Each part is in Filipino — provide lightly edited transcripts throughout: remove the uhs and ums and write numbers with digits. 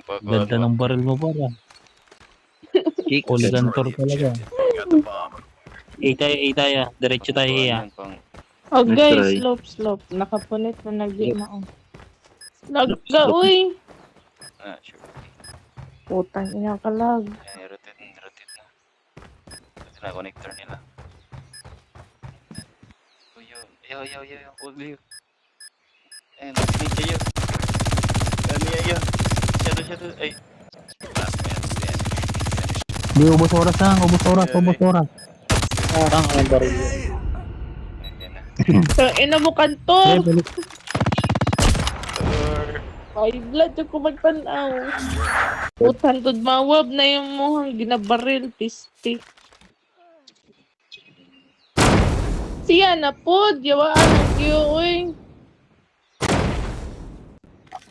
pang Ganda ng baril mo para. Kick. All gantor talaga. Itaya. Diretso tayo iya. Oh Let's guys, try. slope. Nakapunit na nagdi na oh. Lagga Slope. uy. Ah, sure. Putang ina ka lag. Rotate na. Ito na, connector nila. Yo. Huwag liyo. Ayun, nakinig kayo. Ano. Shadow. Ay. Last man standing. Di, ubos oras lang. Ubos oras. Ang baril. Hindi na. Ina mo Pre, kantor. balik. Ay blood yung kumagpanaw. Putantud mawab na yung muhang ginabaril pisti. Siya na pod, yawaan ang kiyo uy.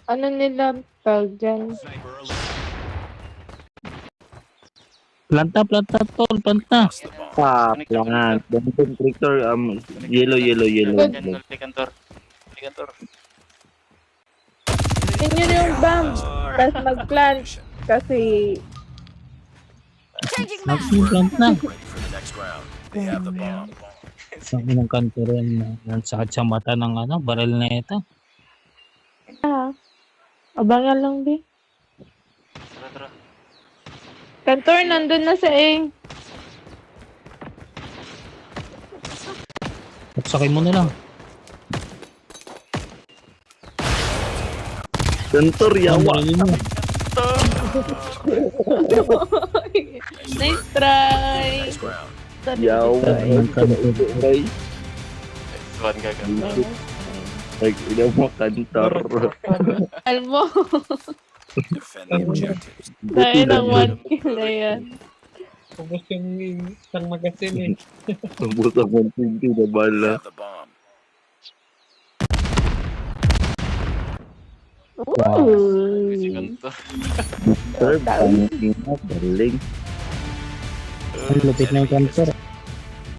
Ano nila tag dyan? Planta, tol. Planta. Langan. Banton tractor, yellow. Diyan, Kantor. Inyo na yung bomb. Tapos mag-plant. Kasi Nag-plant na. Ang inang kanto rin. Sakit sa mata ng baril na ito. abangan lang di. Tara. Kantor nandun na sa A. Sakay mo na lang. Gantor, Ang yawa. baril mo. Nice try. Yawa. Ang kanto. Okay. One gagantor. Like, ina mo, kantor. Almo. Defend the objectives. Dahil ng 1 kill na yan. Ubus yung isang magasin eh. Ang buta mong pinti na bala. Have the bomb. Si Ooh. Kantor. Sir, galing. Ang lupit na yung kanto.